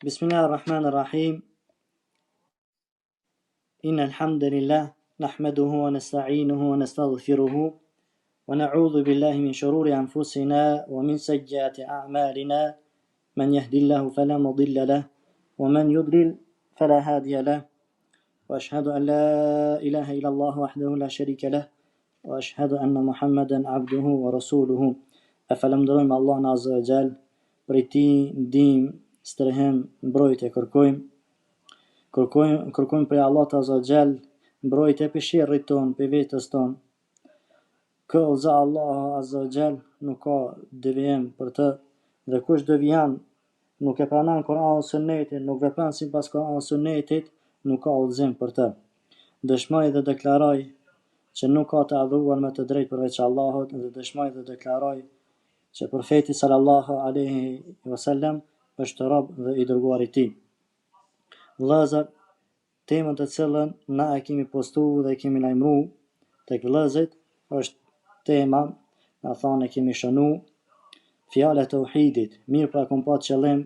بسم الله الرحمن الرحيم. إن الحمد لله نحمده ونستعينه ونستغفره ونعوذ بالله من شرور أنفسنا ومن سيئات أعمالنا. من يهدي الله فلا مضل له ومن يضلل فلا هادي له. وأشهد أن لا إله إلا الله وحده لا شريك له وأشهد أن محمدا عبده ورسوله. أفلم درهم الله عز وجل بريتي ديم استرهم برويت كركويم kërkojmë prej Allahut Azza wa Jall mbrojtje për sherrit ton, për vetes ton. Kë Alza Allah Azza wa Jall nuk ka devijim për të, dhe kush devijon nuk e pranon Kur'anin Sunnetin, nuk vepron sipas Kur'anit Sunnetit, nuk ka udhëzim për të. Dëshmoj dhe deklaroj që nuk ka të adhuruar me të drejtë përveç Allahut, dhe dëshmoj dhe deklaroj që profeti sallallahu alaihi wasallam është rob dhe i dërguar i tij. Vëllezër, temën të cilën na e kemi postuar dhe e kemi lajmëru tek vëllezërit është tema, na thonë e kemi shënu, fjala e tauhidit. Mirë, pra kom pa qëllim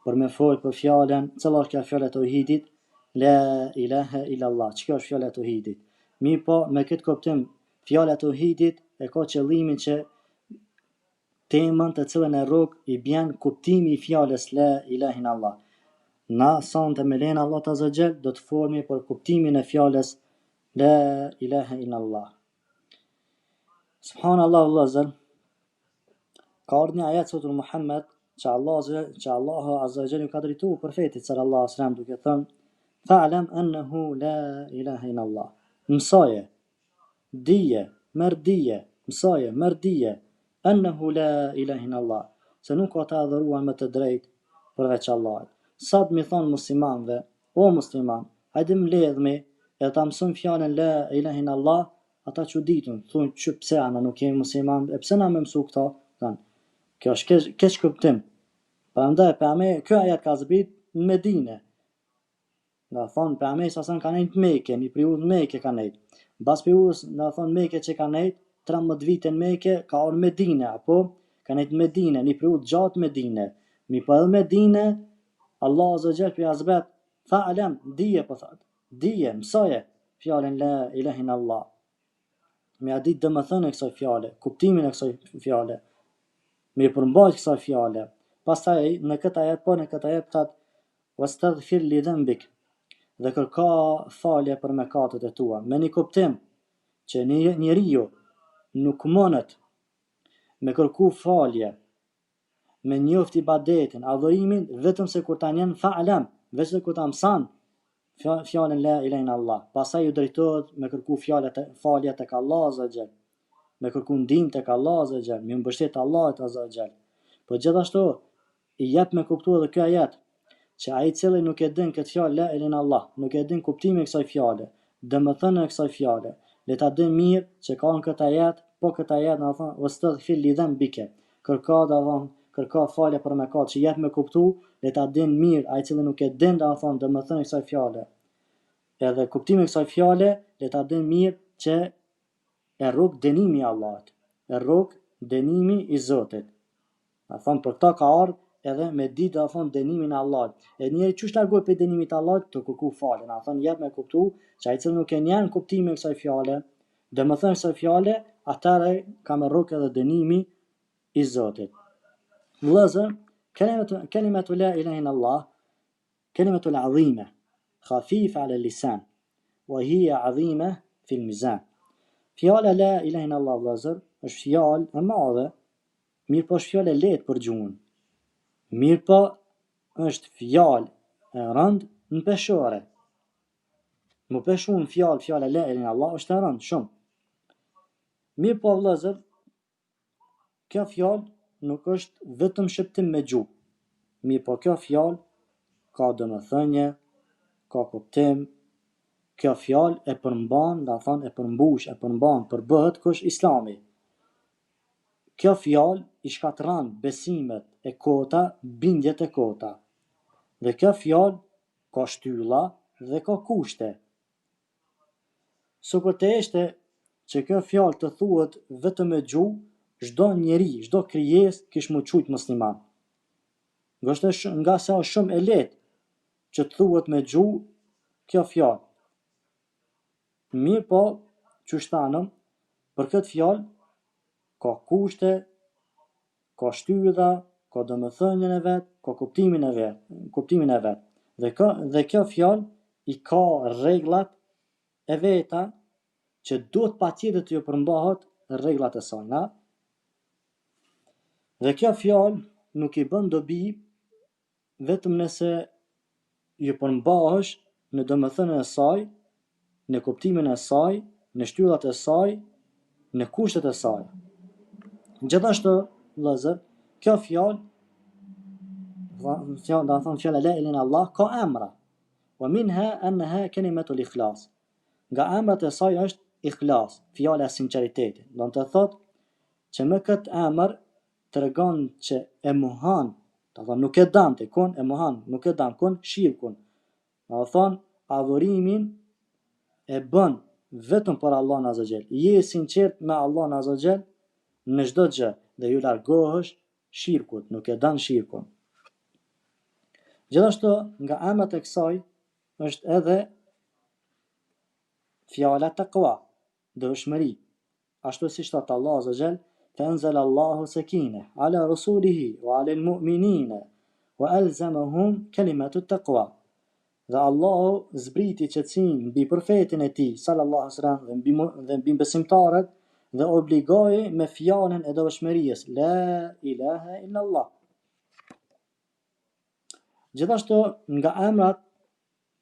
për me folë për fjalën, cila është kjo fjala e tauhidit? La ilaha illallah. Çka është fjala e tauhidit? Mirë, po me këtë kuptim, fjala e tauhidit e ka qëllimin që temën të cilën e rrok i bjen kuptimi i fjalës la ilaha illallah. Na sonte me lejnë Allah të Azzajal do të formi për kuptimin e fjales La ilaha illallah. Subhanallah, vëllezër, ka ardhur një ajet sotur Muhammed që Allahu Azzajal ju ka drejtuar profetit sallallahu alaihi wasallam duke thënë: Fa'lam annahu la ilaha illallah. Mësoje, dije, merr dije, mësoje, merr dije, annahu la ilaha illallah, se nuk ka të adhuruar me të drejtë përveç Allahut. Sa të mi thonë muslimanve, o musliman, hajde mbledhmi e ta mësojmë fjalën la ilaha illallah, ata çuditën, thonë që pse ana nuk jemi musliman, e pse na më mësu këto? Thonë, kjo është keq kuptim. Prandaj ky ajet ka zbrit në Medinë. Na thonë pejgamberi sa ka nejt në Mekë, në periudhën në Mekë ka nejt. Mbas periudhës na thonë Mekë që ka nejt 13 vite në Mekë, ka ardhur në Medinë, apo ka nejt në Medinë, në periudhë gjatë Medinë. Mi po edhe Medinë Allah Azza wa Jall për jazbet, fa'alam, dije po thot, dije, mësoje fjalën la ilaha illallah. Me a ditë domethënë e kësaj fjale, kuptimin e kësaj fjale, me përmbajt kësaj fjale. Pastaj në këtë ajet thot wastaghfir li dhanbik, dhe kërka falje për mëkatet e tua. Me një kuptim që njeriu nuk mundet me kërku falje, me njoft ibadetin, adhurimin, vetëm se kur ta njen fa'alam, veç se kur ta mëson fjalën la ilaha illallah. Pastaj ju drejtohet me kërku falje tek Allah Azza wa Jall, me kërku ndihmë tek Allah Azza wa Jall, me mbështet Allahut Azza wa Jall. Po gjithashtu i jep me kuptu edhe ky ajet që ai i cili nuk e din këtë fjalë la ilaha illallah, nuk e din kuptimin e kësaj fjale, domethënien e kësaj fjale, le ta din mirë që ka në këtë ajet, po këtë ajet na thon wastaghfir li dhanbika, kërka falje për mëkat, që jep me kuptu, le ta din mirë ai i cili nuk e din domethënien e kësaj fjale. Edhe kuptimi i kësaj fjale le ta din mirë që e rrok dënimi i Allahut, e rrok dënimi i Zotit. Na thon për ta ka ardhur edhe me ditë da thonë dënimin e Allahut. E njeri çu largoj për dënimit e Allahut të kërku falje. Na thon jep me kuptu që ai i cili nuk e njen kuptimin e kësaj fjale, domethënë kësaj fjale, atëre ka me rrok edhe dënimi i Zotit. Vëllezër, kelimatu la ilaha illallah, kelimatu azime, khafifa ala lisan, wa hiya azime fil mizan. Fjala la ilaha illallah, vëllezër, është fjalë e madhe, mirë po është fjalë e lehtë për gjuhën. Mirë po është fjalë e rëndë në peshore. Më peshu në fjala la ilaha illallah është e rëndë shumë. Mirë po, vëllezër, kjo fjalë nuk është vetëm shëptim me gjuhë. Mirë po kjo fjalë ka domethënie, ka kuptim. Kjo fjalë e përmban, da thonë e përmbush, e përmban, përbëhet kush Islami. Kjo fjalë i shkatëran besimet e kota, bindjet e kota. Dhe kjo fjalë ka shtylla dhe ka kushte. Sukur të ishte që kjo fjalë të thuhet vetëm me gjuhë, çdo njeri, çdo krijesë kish më qujt musliman. nga se është shumë e lehtë që të thuhet me gjuhë kjo fjalë. Mirë po, qysh thanëm, për këtë fjalë ka kushte, ka shtylla, ka domethënien e vet, ka kuptimin e vet. Dhe kjo fjalë i ka rregullat e veta që duhet patjetër të ju përmbahet rregullat e saj, na? Dhe kjo fjalë nuk i bën dobi vetëm nëse ju përmbahesh në domethënien e saj, në kuptimin e saj, në shtyllat e saj, në kushtet e saj. Gjithashtu, vëllezër, kjo fjalë, do të thonë fjala la ilaha illallah ka emra. Wa minha annaha kalimatul ikhlas. Nga emrat e saj është ikhlas, fjala e sinqeritetit. Do të thotë që me këtë emër tregon që e mohon, do të thonë nuk e dan ti kun, e mohon, nuk e dan kun shirkun. Do të thonë adhurimin e bën vetëm për Allahun Azza Xhel. Je i sinqert me Allahun Azza Xhel në çdo gjë dhe ju largohesh shirkut, nuk e dan shirkun. Gjithashtu nga emrat e kësaj është edhe fjala taqwa, dëshmëri. Ashtu siç thot Allahu Azza Xhel, فأنزل الله سكينة على رسوله وعلى المؤمنين وألزمهم كلمة التقوى. Dhe Allahu zbriti qetësinë mbi profetin e tij sallallahu alaihi wasallam dhe mbi besimtarët dhe obligoi me fjalën e dëshmërisë la ilaha illallah. Gjithashtu nga emrat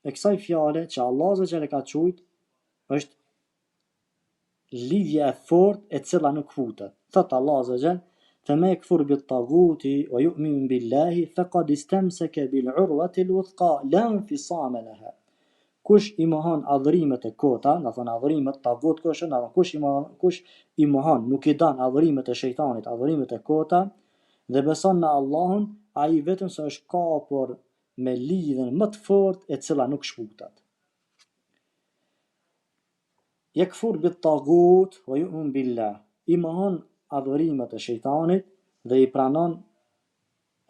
e kësaj fjale që Allahu Azza Xhel e ka thujt është lidhja e fortë e cila nuk futet. Thot Allahu Azza Xhel, فما يكفر بالطاغوت ويؤمن بالله فقد استمسك بالعروة الوثقى لا انفصام لها. Kush i mohon adhurimet e kota, do thonë adhurimet tagut kush i mohon, nuk i dan adhurimet e shejtanit, adhurimet e kota dhe beson në Allahun, ai vetëm se është kapur me lidhjen më të fortë e cila nuk shfutet. Yakfur bit tagut wa yu'min billah. I mohon adhurimet e shejtanit dhe i pranon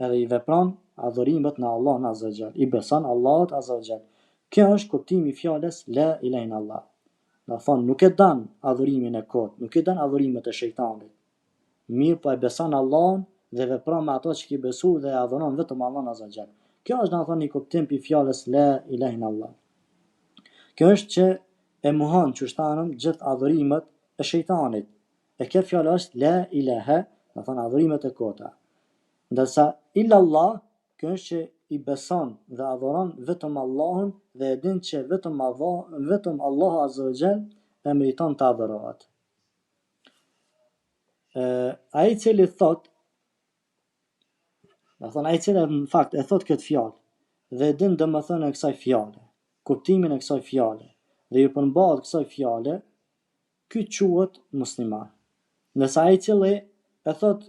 edhe i vepron adhurimet në Allahun Azza Xhel. I beson Allahut Azza Xhel. Kjo është kuptimi i fjalës la ilaha illallah. Do thonë nuk e dan adhurimin e kot, nuk e dan adhurimet e shejtanit. Mirë po e beson Allahun dhe vepron me ato që ki besu dhe adhuron vetëm Allahun Azza Xhel. Kjo është do të thonë një kuptim i fjalës la ilaha illallah. Kjo është që e mohon qyshtanëm gjithë adhurimet e shejtanit. E kjo fjallë është la ilaha, do thonë adhurimet e kota. Ndërsa illallah, kjo është që i beson dhe adhuron vetëm Allahun dhe e din që vetëm Allahu Azza wa Jall e meriton të adhurohet. Ai i cili thot, do thonë ai i cili në fakt e thot këtë fjalë dhe e din domethënien e kësaj fjale, kuptimin e kësaj fjale dhe ju përmbahet kësaj fjale, ky quhet musliman. Nëse ai i cili e thot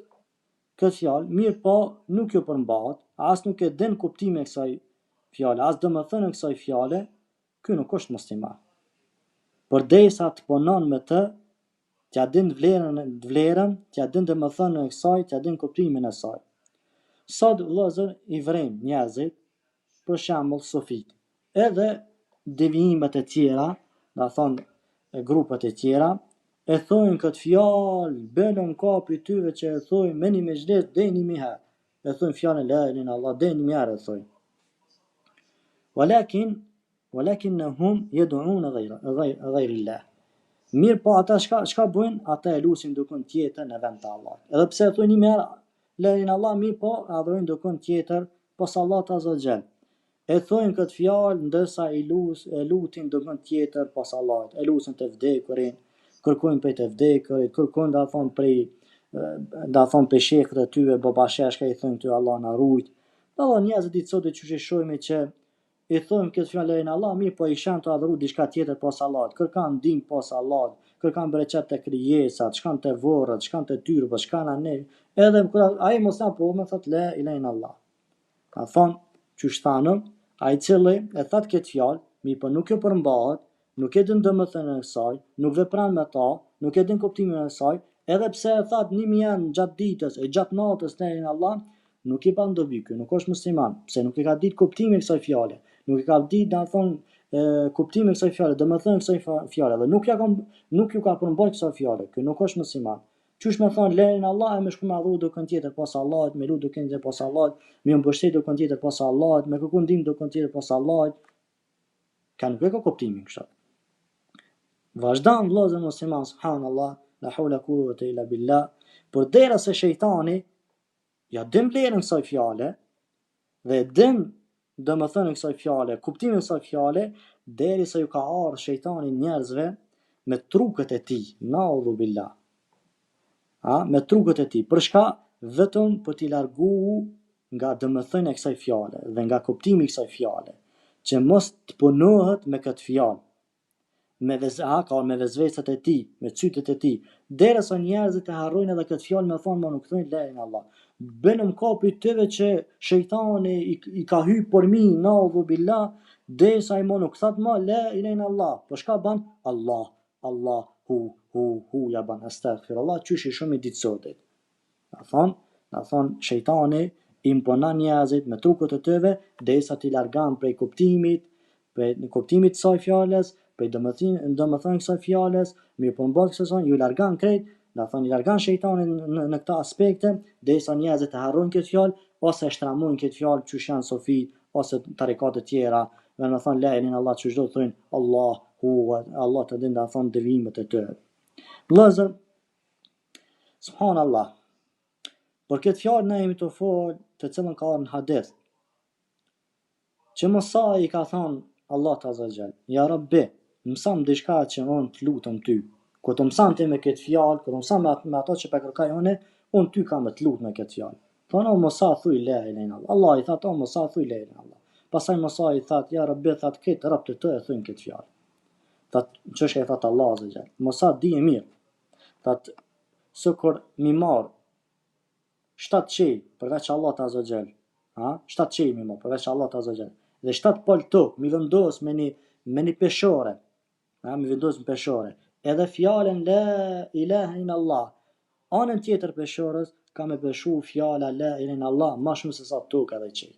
këtë fjalë, mirë po nuk ju përmbahet, as nuk e din kuptimin e kësaj fjale, as domethënien e kësaj fjale, ky nuk është musliman. Përderisa të punon me të, t'ja din vlerën, t'ja din domethënien e kësaj, t'ja din kuptimin e saj. Sot vëllezër i vrem njerëzit, për shembull sufit, edhe devijimet e tjera, do thonë grupet e tjera, e thojnë këtë fjalë, belën kapi tyve që e thojnë me një mezhlet deni mi herë. E thojnë fjalën la ilaha illallah deni mi herë e thojnë. Walakinnahum yad'un ghayrillah. Mirë po ata çka bojnë? Ata e lusin dikon tjetër në vend të Allahut. Edhe pse e thojnë një herë la ilaha illallah, mirë po adhurojnë dikon tjetër pos Allahut Azza wa Jall. E thojnë këtë fjalë ndërsa e lutin dikon tjetër pos Allahut. E lusin të vdekurin, kërkojnë prej të vdekurit, kërkojnë da thonë prej shekët e tyve, babasheshka i thonë ty Allah na rujt. Da thonë njerëzit i sotit që shojmë që i thonë këtë fjalë la ilaha illallah, mirë po i shan të adhuru diçka tjetër pos Allahut, kërkan ndihmë pos Allahut, kërkan bereqet të krijesat, shkan të vorrët, shkan të tyrbët, shkan anë. Edhe ai mos na po më thot la ilaha illallah. Ka thonë qysh thanëm, ai cili e thot këtë fjalë, mirë po nuk e përmbahet, nuk e din domethënien e saj, nuk vepron me ta, nuk e din kuptimin e saj, edhe pse e thot 1000 janë gjatë ditës e gjatë natës la ilaha illallah, nuk i ban dobi, ky nuk është musliman, pse nuk e ka ditë kuptimin e kësaj fjale, nuk e ka ditë na thonë kuptimin e kësaj fjale, domethënë kësaj fjale, dhe nuk ju ka përmbajtur kësaj fjale, ky nuk është musliman. Qysh me thonë la ilaha illallah e me shku me adhuru dikën tjetër pas Allahut, me lut dikën tjetër pas Allahut, me mbështet dikën tjetër pas Allahut, me kërku ndihmë dikën tjetër pas Allahut, ka nuk e ka kuptimin kështu. Vazhdan vëllezër musliman, subhanallah, la hawla quwwata illa billah, por dera se shejtani ja dim vlerën kësaj fjale dhe dim domethënë kësaj fjale, kuptimin e kësaj fjale, derisa ju ka ardhur shejtani njerëzve me truket e tij, naudhu billah. Me truket e tij. Për shka? Vetëm për t'i largu nga domethënia e kësaj fjale dhe nga kuptimi i kësaj fjale, që mos të punohet me këtë fjalë. Me vezveset e tij, me cytet e tij, derisa njerëzit e harrojnë edhe këtë fjalë me thonë, nuk thojnë la ilaha illallah. Bënëm kapi tëve që shejtani i ka hyrë për mi, naudhu billah, derisa ai nuk thot më la ilaha illallah. Po shka ban? Allah, Allah, hu, ja ban astaghfirullah, qysh i shumë i ditësotit. Na thon shejtani imponon njerëzit me truket e tyre derisa t'i largon prej kuptimit, të kësaj fjalës, prej domethënë kësaj fjalës, mirë po mbas kësaj ju largon krejt, na thon i largon shejtanin në këta aspekte, derisa njerëzit e harrojnë këtë fjalë ose e shtramojnë këtë fjalë çush janë sofi ose tarikate tjera, dhe na thon la ilaha illallah çdo të thonë Allah të din, na thon devimet e tyre. Vëllezër, subhanallah. Por këtë fjalë ne jemi të folë të cilën ka në hadith, që Musa i ka thonë Allah të azagjel, ja Rabbi, mësam dishka që unë të lutëm ty. Ko të mësam ti me këtë fjalë, ko të mësam me ato që pe kërkaj unë ty ka me të lutë me këtë fjalë. Thonë, o Musa thuj la ilaha illallah. Allah i thotë, o Musa thuj la ilaha illallah. Pasaj Musa i thotë, ja Rabbi, thotë këtë rap të të e thuj këtë fjalë. Thotë, çështja i thotë Allah azagjel. Musa di e mirë. Thotë, sukur mi marë 7 qej përveç Allah të azogjel, 7 qej mi marë përveç Allah të azogjel, dhe 7 pol tokë mi vendos me një peshore, mi vendos me peshore, edhe fjallën la ilaha illallah, anën tjetër peshorës ka me beshu fjalla la ilaha illallah ma shumë se sa tokë edhe qej.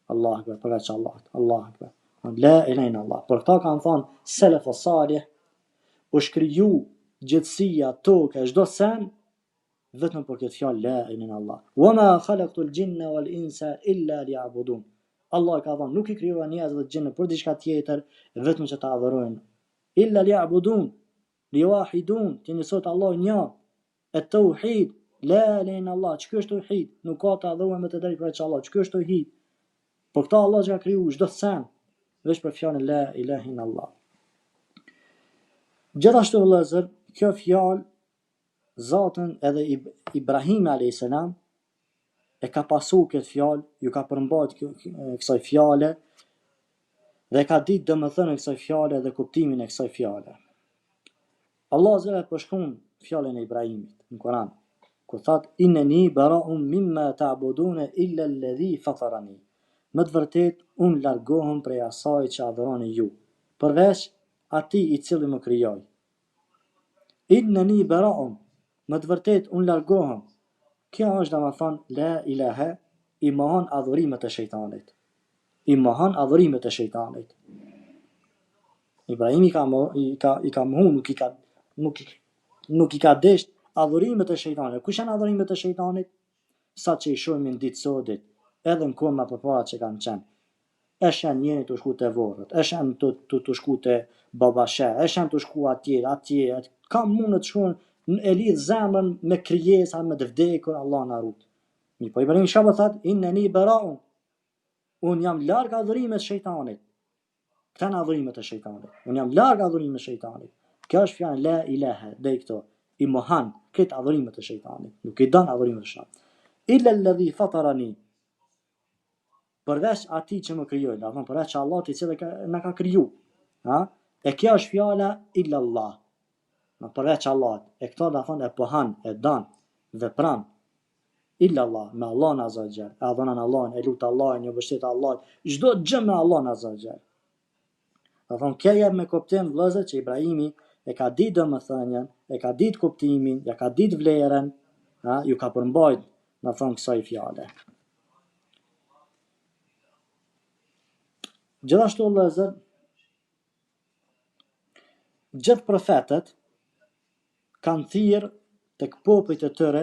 Allah akbar, përveç Allah, Allah akbar. La ilaha illallah. Por këta kanë thonë selef o salih, u shkriju gjithësia, tokë, çdo sen, vetëm për këtë fjalë la ilaha illallah. Wa ma khalaqtul jinna wal insa illa liya'budun. Allah ka thënë nuk i krijova njerëzit dhe gjinë për diçka tjetër, vetëm që ta adhurojnë. Illa liya'budun, liwahidun, ti nësot Allah një, at-tauhid, la ilaha illallah. Ç'ky është tauhid? Nuk ka të adhuruar me të drejtë përveç Allah. Ç'ky është tauhid? Por këta Allah që ka kriju çdo sen, veç për fjalën la ilaha illallah. Gjithashtu vëllezër, kjo fjalë Zatën edhe Ibrahim a.s. e ka pasu këtë fjalë, ju ka përmbajt kësaj fjale, dhe ka ditë domethënien e kësaj fjale dhe kuptimin e kësaj fjale. Allah zëra përshkon fjalën e Ibrahimit në Kur'an, ku thot inneni bara'un mimma ta'buduna illa alladhi fatarani. Më të vërtet unë largohem prej asaj që adhuroni ju, përveç atij i cili më krijoi. Inneni bara'un, më të vërtet unë largohem. Kjo është domethënë la ilaha, i mohon adhurimet e shejtanit. I mohon adhurimet e shejtanit. Ibrahim i ka mohu, nuk i ka desht adhurimet e shejtanit. Kush janë adhurimet e shejtanit? Sa që i shohim në ditë sotit, edhe në kohë më përpara që kanë qenë. Esh janë njëri të shku të vorët, esh janë të shku të babashe, esh janë të shku atje, ka mundë të shkuën e lidh zemrën me krijesa, me të vdekur, Allah na rut. Mi po Ibrahim çfarë thot? Inneni bara'un. Un jam larg adhurimit të shejtanit. Këta janë adhurimet e shejtanit. Un jam larg adhurimit të shejtanit. Kjo është fjalë la ilaha, dhe këto i mohan këtë adhurimet e shejtanit. Nuk i don adhurimet e shejtanit. Illa alladhi fatarani. Përveç atij që më krijoi, do të thonë përveç Allahut i cili na ka kriju. E kjo është fjala illa Allah. Në përveç Allah, e këto da thonë e pohan, e dan, dhe pran, illa Allah, me Allah në azajgjer, e adhonan Allah, e lutë Allah, një vështet Allah, gjdo gjë me Allah në azajgjer. Da thonë, kja jep me kuptim vëllezër që Ibrahimi e ka ditë domethënien, e ka ditë kuptimin, ja ka ditë vlerën, ju ka përmbajt, da thonë kësaj fjale. Gjithashtu vëllezër, gjithë profetët kanë thirrë tek popujt e tyre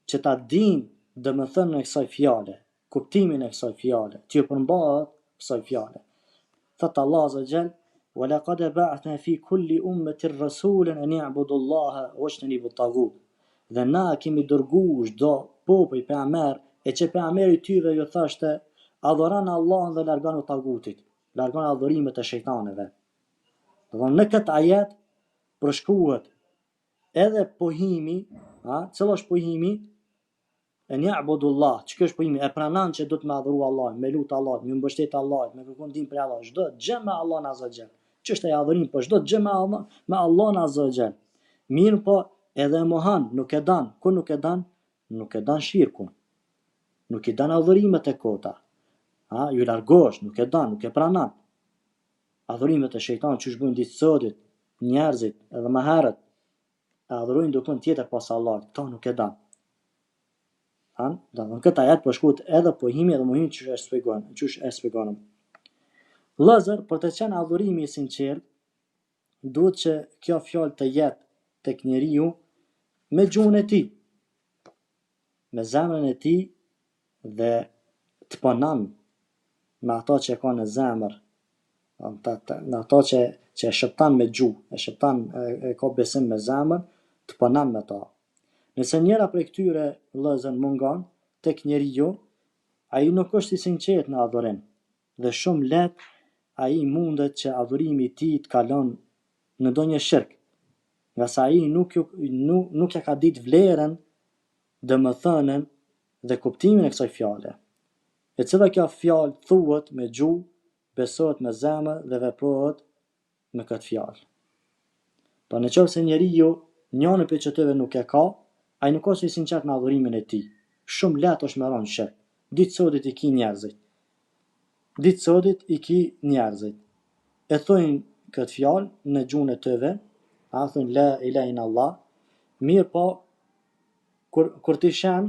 që ta dinë domethënien e kësaj fjale, kuptimin e kësaj fjale, që ju përmbahet kësaj fjale. Thot Allah Azza wa Jall: "Walaqad ba'athna fi kulli ummatin rasulan an ya'budu Allaha wajtanibu at-taghut." Dhe na kemi dërguar çdo popull pejgamber, e që pejgamberi tyre ju thoshte adhuroni Allahun dhe largoni tagutit, largoni adhurimet e shejtaneve. Do në këtë ajet përshkruhet edhe pohimi, cilo është pohimi? E ya'budullah, që është pohimi? E pranon që do të më adhuru Allah, me lut Allah, me mbështet Allah, me kërkon ndihmë për Allah, çdo gjë me Allah Azza Jall. Ç'është ai adhurim, po çdo gjë me Allah Azza Jall. Mirë po, edhe mohan, nuk e dan, ku nuk e dan? Nuk e dan shirkun. Nuk i dan adhurimet e kota. Ju largosh, nuk e dan, nuk e pranon. Adhurimet e shejtanit që shbën ditë sotit, njerëzit edhe më herët, adhurojnë dikon tjetër pas Allahut, këto nuk e dan. Në këtë ajet përshkruhet edhe pohimi edhe mohimi që e shpjegonëm. Vëllezër, për të qenë adhurimi i sinqert, duhet që kjo fjalë të jetë tek njeriu me gjuhën e tij, me zemrën e tij dhe të punon me ato që ka në zemër, në ato që e shëptan me gjuhë, e shëptan e ka besim me zemër, të punon me to. Nëse njëra prej këtyre vëllezër mungon tek njeriu, ai nuk është i sinqert në adhurim dhe shumë lehtë ai mundet që adhurimi i tij të kalon në ndonjë shirk, nga sa ai nuk ja ka ditë vlerën, domethënien dhe kuptimin e kësaj fjale. E cila kjo fjalë thuhet me gjuhë, besohet me zemër dhe veprohet me këtë fjalë. Po nëse njeriu njëri prej çetëve nuk e ka, ai nuk është i sinqert në adhurimin e tij. Shumë lehtë është me rënë shirk. Ditë sotit i ki njerëzit. E thojnë këtë fjalë në gjuhën e tyre, thojnë la ilaha illallah, mirë po kur ti shan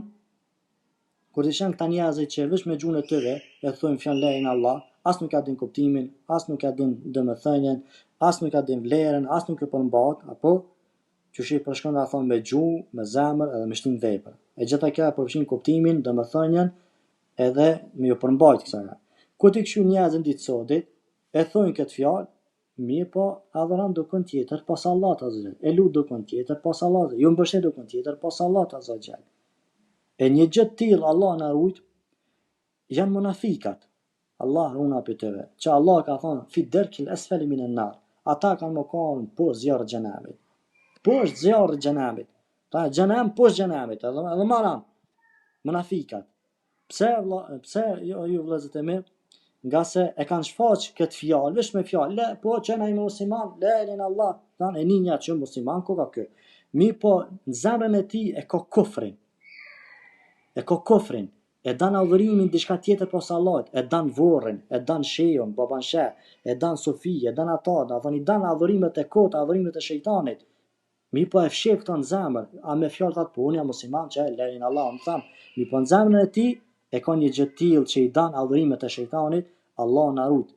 këta njerëzit që veç me gjuhën e tyre e thojnë fjalën la ilaha illallah, as nuk ja din kuptimin, as nuk ja din domethënien, as nuk ja din vlerën, as nuk e përmbahet, apo qysh i përshkon ta thonë me gjuhë, me zemër edhe me shtim vepër. E gjitha kjo përfshin kuptimin, domethënien edhe me ju përmbajt kësaj. Kur ti kshu njerëzën ditë sotit, e thojnë këtë fjalë, mirë po adhuron dikon tjetër pas Allahut Azza Jall. E lut dikon tjetër pas Allahut, ju mbështet dikon tjetër pas Allahut Azza Jall. E një gjë të tillë Allah na rujt, janë munafikat. Allah runa për tëve, që Allah ka thonë fi derkil esfeli minan nar. Ata kanë më kanë poshtë zjarrit xhenamit. Poshtë zjarrit xhenamit. Ta xhenam poshtë xhenamit, edhe maram. Munafikat. Pse ju vëllezër e mirë? Nga se e kanë shfaq këtë fjalë, veç me fjalë, le, po që na i musliman, la ilaha illallah, tan e ninja që musliman ko ka kë. Mi po në zemrën e tij e ka kufrin. E dan adhurimin diçka tjetër pas Allahut, e dan vorrin, e dan sheun, baban sheh, e dan Sofi, e dan ata, i dan adhurimet e kota, adhurimet e shejtanit. Mi po e fsheh këto në zemër, a me fjalë thatë po unë jam musliman që la ilaha illallah, më tham, mi po në zemrën e tij e ka një gjë të tillë që i dan adhurimet e shejtanit, Allah na rut.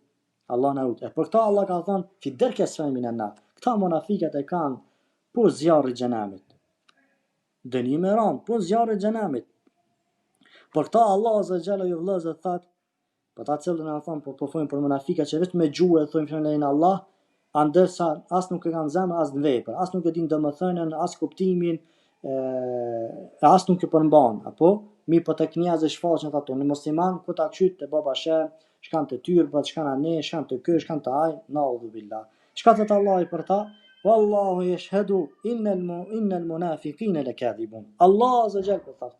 E për këta Allah ka thënë fi derkes minan nar. Këta munafikat e kanë po zjarri xhenamit. Dënim e ran, po zjarri xhenamit. Për këta Allah Azza Jalla ju vëllezër thatë, për ta cilën e thon po thojnë për munafikat që vetëm me gjuhë e thojnë fjalën Allah, andërsa as nuk e kanë zemër as në vepër, as nuk e din domethënien, as kuptimin, as nuk e përmban, apo mi po tek njerëz shfaqen ato në musliman ku ta qyt te baba sheh, shkan te tyrbat, shkan ane, shkan te ky, shkan te ai, naudhu billah. Çka thot Allahu për ta? Wallahu yashhadu innal munafiqina lakadibun. Allah Azza Jalla po thot.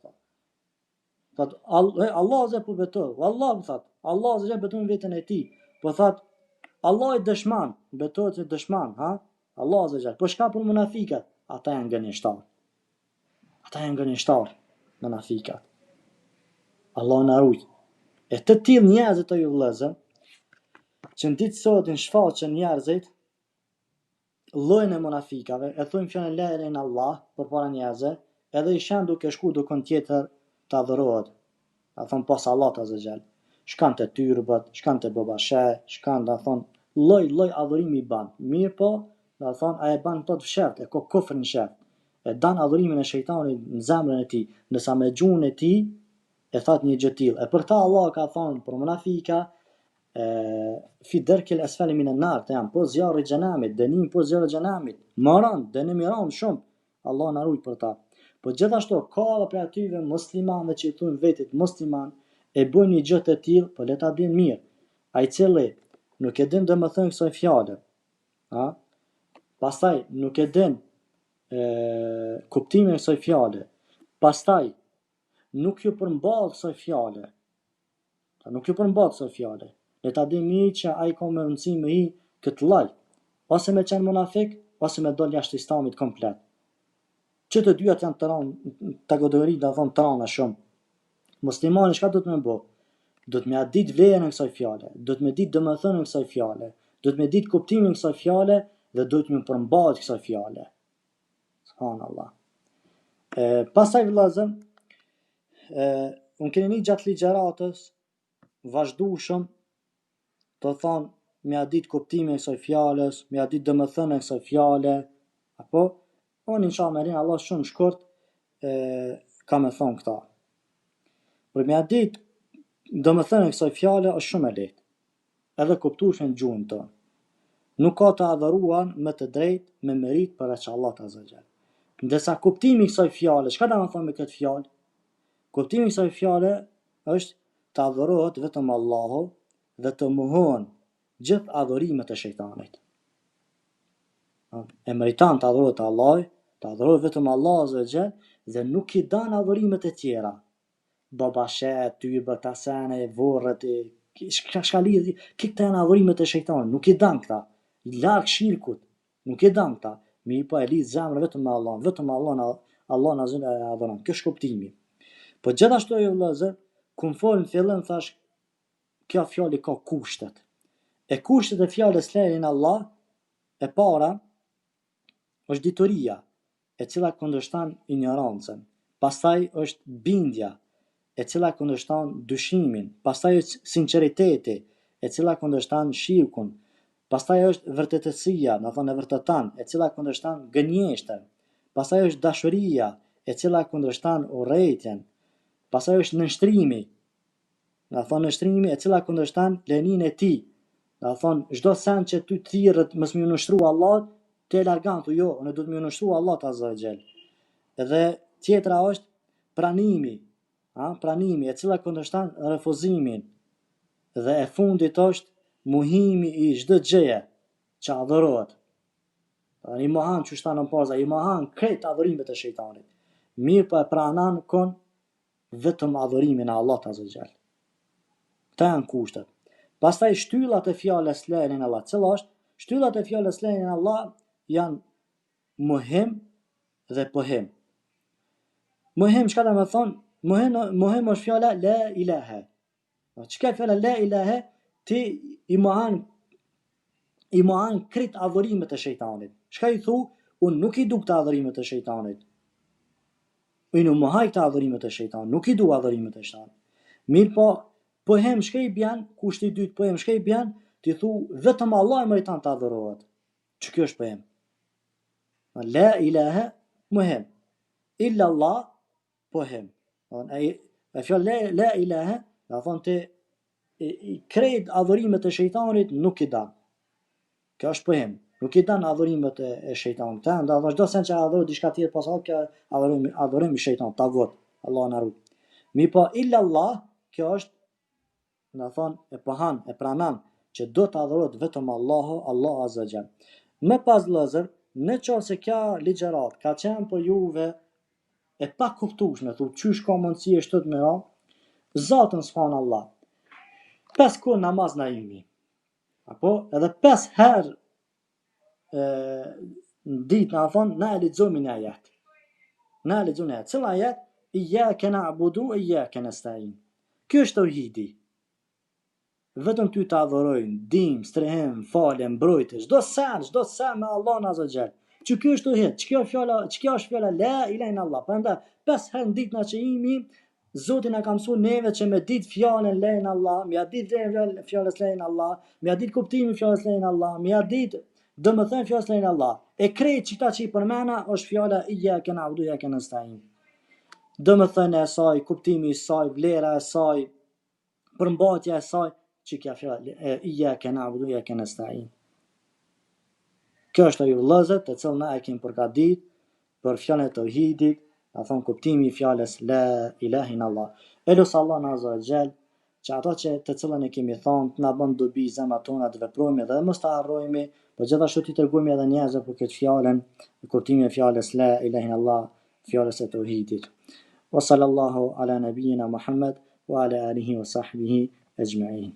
Thot Allah Azza po beton. Wallahu thot, Allah Azza Jalla beton veten e tij. Po thot Allah i dëshman, betohet se dëshman, Allah Azza Jalla. Po çka për munafikat? Ata janë gënjeshtar. Munafikat. Allah na ruaj. E të tillë njerëzit të ju vëllezër, që në ditë sotin shfaqen njerëzit, llojin e munafikave, e thojnë fjalën la ilaha illallah përpara njerëzve, edhe i shan duke shku dikon tjetër të adhurohet. A thon pas Allahut Azza Jall. shkan të tyrbët, shkan të babashe, shkan dhe thonë, lloj adhurimi i ban. Mirë po, dhe thonë, a e ban të fshet, e ko kufrin në shet. E dan adhurimin e shejtanit në zemrën e tij, ndërsa me gjuhën e tij e thot një gjë tillë. E për ta Allah ka thonë për munafika, fi derkil asfali minan nar, të janë po zjarri i xhenamit, dënim po zjarri i xhenamit. Maran, dënim i rand shumë. Allah na ruaj për ta. Po gjithashtu ka edhe për atyve muslimanëve që i thonë vetit musliman e bojnë një gjë të tillë, po le ta dinë mirë. Ai cili nuk e din domethënë kësaj fjale, ha? Pastaj nuk e din kuptimin e kësaj fjale. Pastaj nuk ju përmball kësaj fjale. Nuk ju përmball kësaj fjale. Le ta dinë mirë që ai ka më rëndësi me hi këtë lloj, ose me qenë munafik, ose me dal jashtë islamit komplet. Që të dyat janë të rënë kategori, do thonë të rëna shumë. Muslimani çka do të më bë? Do të më ditë vlerën e kësaj fjale, do të më ditë domethënien e kësaj fjale, do të më ditë kuptimin e kësaj fjale dhe do të më përmballet kësaj fjale. Subhanallah. Pastaj vëllazër, unë keni një gjatë ligjeratës vazhdueshëm të thonë mja ditë kuptimin e kësaj fjales, mja ditë domethënien e kësaj fjale, apo unë inshallah me rinë Allah shumë shkurt ka me thonë këta. Për mja ditë domethënien e kësaj fjale është shumë e lehtë, edhe kuptueshme në gjuhën tonë. Nuk ka të adhuruar me të drejtë me merit për që Allah të azëgjel. Ndërsa kuptimi i kësaj fjale, çka do të thonë me këtë fjalë? Kuptimi i kësaj fjale është të adhurohet vetëm Allahu dhe të mohohen gjithë adhurimet e shejtanit. E meriton të adhurohet Allahi, të adhurohet vetëm Allahu azëgjel dhe nuk i dan adhurimet e tjera. Babashet, tyrbët, asene, vorret, shka lidhi, këta janë adhurimet e shejtanit, nuk i dan këta. I larg shirkut, nuk i dan këta. Mi po e lidh zemrën vetëm me Allah, vetëm Allah na zën e adhuron. Kjo është kuptimi. Po gjithashtu ajo vëllazër, ku më fol në fillim thash, kjo fjalë ka kushtet. E kushtet e fjalës la ilaha illallah e para është dituria, e cila kundërshton ignorancën. Pastaj është bindja, e cila kundërshton dyshimin. Pastaj është sinqeriteti, e cila kundërshton shirkun. Pastaj është vërtetësia, do thonë e vërtetan, e cila kundërshton gënjeshtën. Pastaj është dashuria, e cila kundërshton urrëtitjen. Pastaj është nënshtrimi, do thonë nënshtrimi e cila kundërshton lëninë e tij. Do thonë çdo sen që ty thirrët mos më nënshtru Allah, ti e largon tu jo, unë do të më nënshtru Allah azza wa jall. Edhe tjetra është pranimi, pranimi e cila kundërshton refuzimin. Dhe e fundit është muhimi i çdo gjëje që adhurohet. I mohan që shtanë në poza, i mohan krejt adhurimet e shejtanit. Mirë po e pranon kon vetëm adhurimin e Allahut azza wa jall. Këta janë kushtet. Pastaj shtyllat e fjalës la ilaha illallah, cila është? Shtyllat e fjalës la ilaha illallah janë muhim dhe pohim. Muhim çka do të thonë? Muhim është fjala la ilaha. Çka fjala la ilaha? Ti i mohan krejt adhurimet e shejtanit. Çka i thu? Unë nuk i du këta adhurimet e shejtanit. Unë nuk mohaj këta adhurimet e shejtanit, nuk i du adhurimet e shejtanit. Mirë po, pohem shka i bjen, kushti i dytë pohem shka i bjen, ti thu vetëm Allah e meriton të adhurohet. Që kjo është pohem. La ilaha muhem. Illa Allah pohem. E fjallë la ilaha, dhe thonë të krejt adhurimet e shejtanit nuk i dan. Kjo është pohem. Nuk i dan adhurimet e shejtanit. Dhe çdo sen që adhurohet diçka tjetër pas Allah, kjo adhurim i shejtanit, tagut. Allah na ruaj. Mi po illa Allah, kjo është në thonë e pohan, e pranan që do të adhurohet vetëm Allahu, Allah azza jall. Me pas vëllezër, në qoftë se kjo ligjerat ka qenë për juve e pa kuptueshme, thu çysh ka mundësi e shtot me ra, Zotën subhanallah. 5 kohë namaz na jemi. Apo edhe 5 herë në ditë na thon na e lexojmë një ajet. Na e lexojmë një ajet. Cila ajet? Iyyaka na'budu wa iyyaka nasta'in. Ky është tauhidi. Vetëm ty të adhurojnë, dim, strehim, falem, mbrojtje, çdo sen me Allahun azza xal. Që kjo është tauhid, ç'kjo është fjala la ilaha illallah. Prandaj 5 herë në ditë na që jemi Zoti na ka mësuar neve që me ditë fjalën la ilaha illallah, me ditë fjalës la ilaha illallah, me ditë kuptimin fjalës la ilaha illallah, me ditë domethënë fjalës la ilaha illallah. E krejt çka që i përmena është fjala iyyaka na'budu wa iyyaka nasta'in. Domethënë e saj, kuptimi i saj, vlera e saj, përmbajtja e saj, që kja fjalë iyyaka na'budu wa iyyaka nasta'in. Kjo është ajo vëllezër të cilën na e kemi përgatitur për fjalën e tauhidit, a thon kuptimi i fjalës la ilaha illallah. Elos Allah azza wa jall që ato që të cilën e kemi thonë të na bën dobi zemrat tona të veprojmë dhe mos ta harrojmë, por gjithashtu të tregojmë edhe njerëzve për këtë fjalën, kuptimin e fjalës la ilaha illallah, fjalës e tauhidit. Wa sallallahu ala nabiyyina Muhammad wa ala alihi wa sahbihi ajma'in.